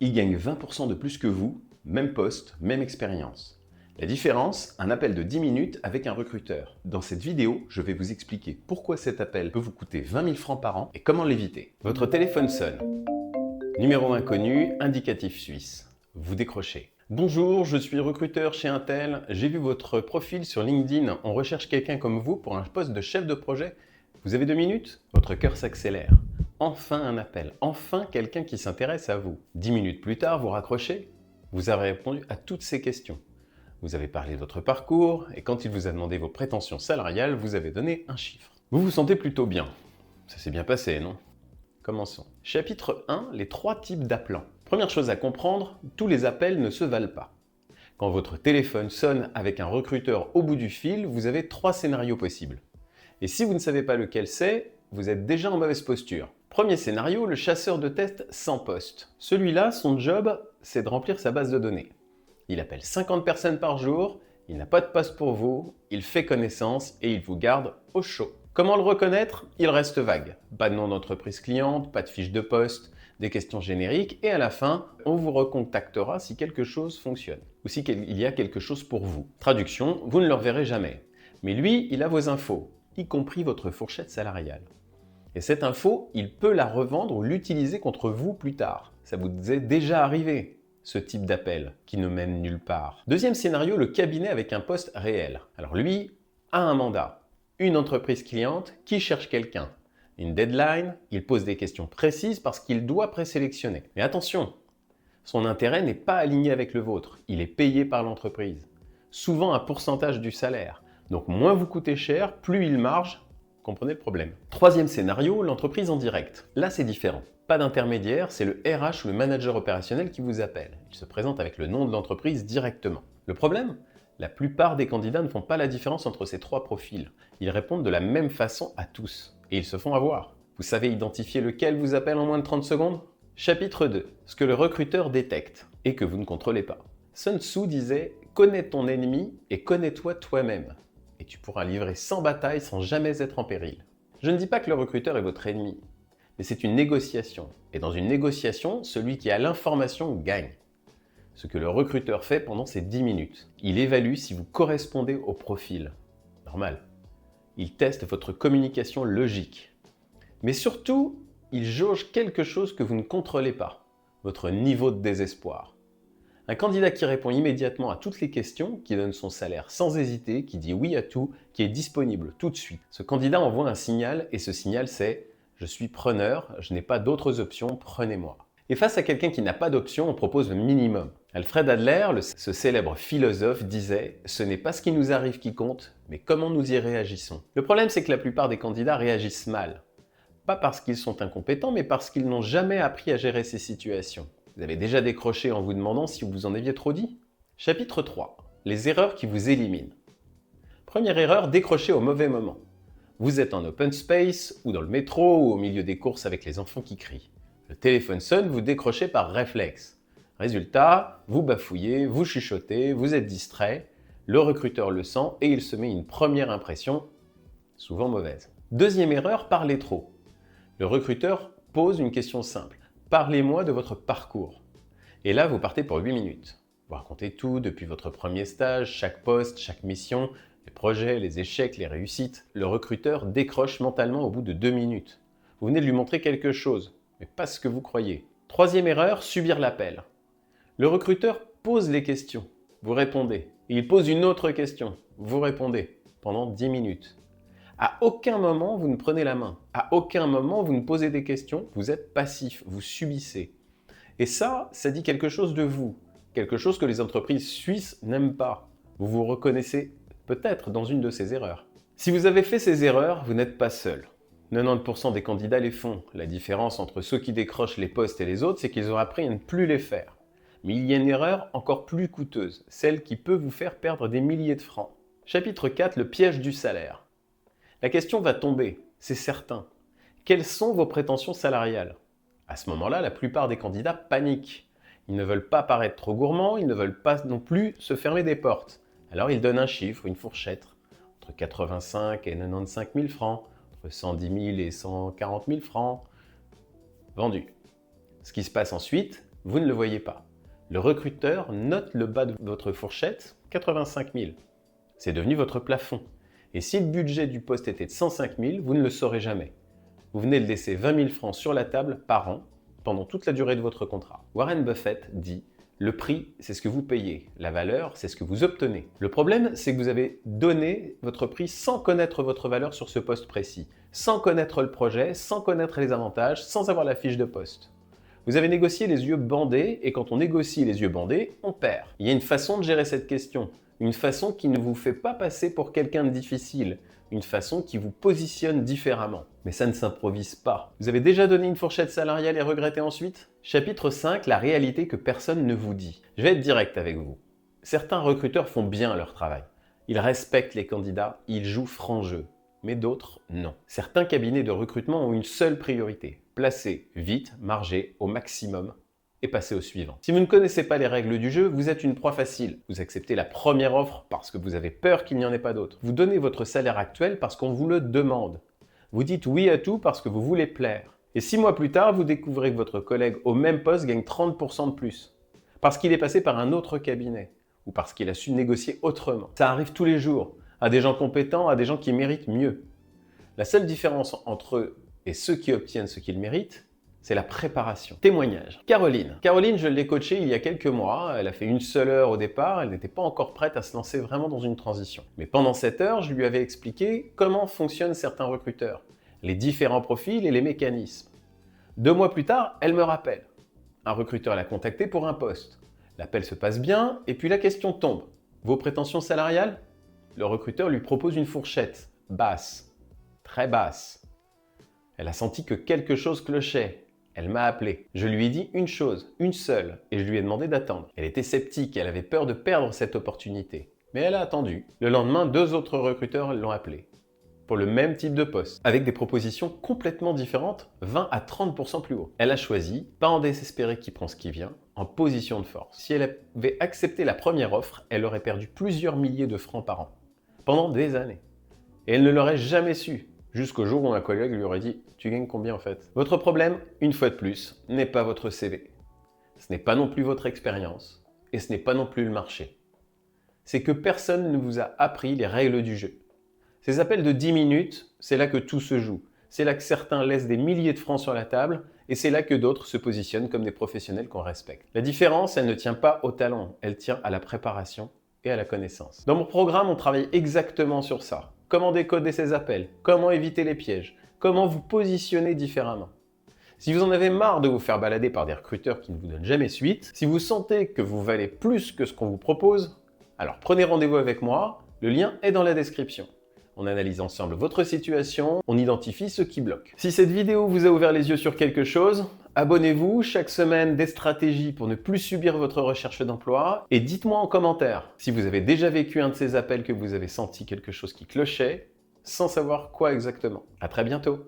Ils gagnent 20% de plus que vous, même poste, même expérience. La différence, un appel de 10 minutes avec un recruteur. Dans cette vidéo, je vais vous expliquer pourquoi cet appel peut vous coûter 20 000 francs par an et comment l'éviter. Votre téléphone sonne. Numéro inconnu, indicatif suisse. Vous décrochez. Bonjour, je suis recruteur chez Intel. J'ai vu votre profil sur LinkedIn. On recherche quelqu'un comme vous pour un poste de chef de projet. Vous avez 2 minutes? Votre cœur s'accélère. Enfin un appel, enfin quelqu'un qui s'intéresse à vous. 10 minutes plus tard, vous raccrochez. Vous avez répondu à toutes ces questions. Vous avez parlé de votre parcours et quand il vous a demandé vos prétentions salariales, vous avez donné un chiffre. Vous vous sentez plutôt bien. Ça s'est bien passé, non? Commençons. Chapitre 1, les 3 types d'appelants. Première chose à comprendre, tous les appels ne se valent pas. Quand votre téléphone sonne avec un recruteur au bout du fil, vous avez 3 scénarios possibles. Et si vous ne savez pas lequel c'est, vous êtes déjà en mauvaise posture. Premier scénario, le chasseur de test sans poste. Celui-là, son job, c'est de remplir sa base de données. Il appelle 50 personnes par jour, il n'a pas de poste pour vous, il fait connaissance et il vous garde au chaud. Comment le reconnaître? Il reste vague. Pas de nom d'entreprise cliente, pas de fiche de poste, des questions génériques et à la fin, on vous recontactera si quelque chose fonctionne ou si il y a quelque chose pour vous. Traduction, vous ne le reverrez jamais. Mais lui, il a vos infos, y compris votre fourchette salariale. Et cette info, il peut la revendre ou l'utiliser contre vous plus tard. Ça vous est déjà arrivé, ce type d'appel qui ne mène nulle part. Deuxième scénario, le cabinet avec un poste réel. Alors lui a un mandat, une entreprise cliente qui cherche quelqu'un. Une deadline, il pose des questions précises parce qu'il doit présélectionner. Mais attention, son intérêt n'est pas aligné avec le vôtre. Il est payé par l'entreprise. Souvent un pourcentage du salaire. Donc moins vous coûtez cher, plus il marge. Comprenez le problème. Troisième scénario, l'entreprise en direct. Là, c'est différent. Pas d'intermédiaire, c'est le RH ou le manager opérationnel qui vous appelle. Il se présente avec le nom de l'entreprise directement. Le problème? La plupart des candidats ne font pas la différence entre ces 3 profils. Ils répondent de la même façon à tous. Et ils se font avoir. Vous savez identifier lequel vous appelle en moins de 30 secondes? Chapitre 2. Ce que le recruteur détecte et que vous ne contrôlez pas. Sun Tzu disait « Connais ton ennemi et connais-toi toi-même » et tu pourras livrer sans bataille sans jamais être en péril. Je ne dis pas que le recruteur est votre ennemi, mais c'est une négociation. Et dans une négociation, celui qui a l'information gagne. Ce que le recruteur fait pendant ces 10 minutes. Il évalue si vous correspondez au profil. Normal. Il teste votre communication logique. Mais surtout, il jauge quelque chose que vous ne contrôlez pas. Votre niveau de désespoir. Un candidat qui répond immédiatement à toutes les questions, qui donne son salaire sans hésiter, qui dit oui à tout, qui est disponible tout de suite. Ce candidat envoie un signal et ce signal c'est « Je suis preneur, je n'ai pas d'autres options, prenez-moi ». Et face à quelqu'un qui n'a pas d'option, on propose le minimum. Alfred Adler, ce célèbre philosophe, disait « Ce n'est pas ce qui nous arrive qui compte, mais comment nous y réagissons ». Le problème c'est que la plupart des candidats réagissent mal. Pas parce qu'ils sont incompétents, mais parce qu'ils n'ont jamais appris à gérer ces situations. Vous avez déjà décroché en vous demandant si vous en aviez trop dit? Chapitre 3. Les erreurs qui vous éliminent. Première erreur, décrocher au mauvais moment. Vous êtes en open space, ou dans le métro, ou au milieu des courses avec les enfants qui crient. Le téléphone sonne, vous décrochez par réflexe. Résultat, vous bafouillez, vous chuchotez, vous êtes distrait, le recruteur le sent et il se met une première impression, souvent mauvaise. Deuxième erreur, parler trop. Le recruteur pose une question simple. Parlez-moi de votre parcours. Et là, vous partez pour 8 minutes. Vous racontez tout depuis votre premier stage, chaque poste, chaque mission, les projets, les échecs, les réussites. Le recruteur décroche mentalement au bout de 2 minutes. Vous venez de lui montrer quelque chose, mais pas ce que vous croyez. Troisième erreur, subir l'appel. Le recruteur pose les questions. Vous répondez. Et il pose une autre question. Vous répondez pendant 10 minutes. À aucun moment, vous ne prenez la main. À aucun moment, vous ne posez des questions. Vous êtes passif, vous subissez. Et ça dit quelque chose de vous. Quelque chose que les entreprises suisses n'aiment pas. Vous vous reconnaissez peut-être dans une de ces erreurs. Si vous avez fait ces erreurs, vous n'êtes pas seul. 90% des candidats les font. La différence entre ceux qui décrochent les postes et les autres, c'est qu'ils ont appris à ne plus les faire. Mais il y a une erreur encore plus coûteuse, celle qui peut vous faire perdre des milliers de francs. Chapitre 4, le piège du salaire. La question va tomber, c'est certain. Quelles sont vos prétentions salariales? À ce moment-là, la plupart des candidats paniquent. Ils ne veulent pas paraître trop gourmands, ils ne veulent pas non plus se fermer des portes. Alors ils donnent un chiffre, une fourchette, entre 85 et 95 000 francs, entre 110 000 et 140 000 francs. Vendu. Ce qui se passe ensuite, vous ne le voyez pas. Le recruteur note le bas de votre fourchette, 85 000. C'est devenu votre plafond. Et si le budget du poste était de 105 000, vous ne le saurez jamais. Vous venez de laisser 20 000 francs sur la table par an pendant toute la durée de votre contrat. Warren Buffett dit « Le prix, c'est ce que vous payez. La valeur, c'est ce que vous obtenez. » Le problème, c'est que vous avez donné votre prix sans connaître votre valeur sur ce poste précis, sans connaître le projet, sans connaître les avantages, sans avoir la fiche de poste. Vous avez négocié les yeux bandés et quand on négocie les yeux bandés, on perd. Il y a une façon de gérer cette question, une façon qui ne vous fait pas passer pour quelqu'un de difficile, une façon qui vous positionne différemment. Mais ça ne s'improvise pas. Vous avez déjà donné une fourchette salariale et regretté ensuite? Chapitre 5, la réalité que personne ne vous dit. Je vais être direct avec vous. Certains recruteurs font bien leur travail. Ils respectent les candidats, ils jouent franc jeu. Mais d'autres, non. Certains cabinets de recrutement ont une seule priorité. Placer vite, marger au maximum et passer au suivant. Si vous ne connaissez pas les règles du jeu, vous êtes une proie facile. Vous acceptez la première offre parce que vous avez peur qu'il n'y en ait pas d'autre. Vous donnez votre salaire actuel parce qu'on vous le demande. Vous dites oui à tout parce que vous voulez plaire. Et 6 mois plus tard, vous découvrez que votre collègue au même poste gagne 30% de plus. Parce qu'il est passé par un autre cabinet ou parce qu'il a su négocier autrement. Ça arrive tous les jours, à des gens compétents, à des gens qui méritent mieux. La seule différence entre eux et ceux qui obtiennent ce qu'ils méritent, c'est la préparation. Témoignage. Caroline, je l'ai coachée il y a quelques mois. Elle a fait une seule heure au départ. Elle n'était pas encore prête à se lancer vraiment dans une transition. Mais pendant cette heure, je lui avais expliqué comment fonctionnent certains recruteurs, les différents profils et les mécanismes. 2 mois plus tard, elle me rappelle. Un recruteur l'a contactée pour un poste. L'appel se passe bien et puis la question tombe. Vos prétentions salariales? Le recruteur lui propose une fourchette basse, très basse. Elle a senti que quelque chose clochait. Elle m'a appelé. Je lui ai dit une chose, une seule, et je lui ai demandé d'attendre. Elle était sceptique, elle avait peur de perdre cette opportunité. Mais elle a attendu. Le lendemain, 2 autres recruteurs l'ont appelée pour le même type de poste, avec des propositions complètement différentes, 20 à 30% plus haut. Elle a choisi, pas en désespéré qui prend ce qui vient, en position de force. Si elle avait accepté la première offre, elle aurait perdu plusieurs milliers de francs par an, pendant des années. Et elle ne l'aurait jamais su. Jusqu'au jour où un collègue lui aurait dit « Tu gagnes combien en fait ?» Votre problème, une fois de plus, n'est pas votre CV. Ce n'est pas non plus votre expérience et ce n'est pas non plus le marché. C'est que personne ne vous a appris les règles du jeu. Ces appels de 10 minutes, c'est là que tout se joue. C'est là que certains laissent des milliers de francs sur la table et c'est là que d'autres se positionnent comme des professionnels qu'on respecte. La différence, elle ne tient pas au talent, elle tient à la préparation et à la connaissance. Dans mon programme, on travaille exactement sur ça. Comment décoder ces appels, comment éviter les pièges, comment vous positionner différemment. Si vous en avez marre de vous faire balader par des recruteurs qui ne vous donnent jamais suite, si vous sentez que vous valez plus que ce qu'on vous propose, alors prenez rendez-vous avec moi, le lien est dans la description. On analyse ensemble votre situation, on identifie ce qui bloque. Si cette vidéo vous a ouvert les yeux sur quelque chose, abonnez-vous, chaque semaine des stratégies pour ne plus subir votre recherche d'emploi et dites-moi en commentaire si vous avez déjà vécu un de ces appels que vous avez senti quelque chose qui clochait sans savoir quoi exactement. À très bientôt.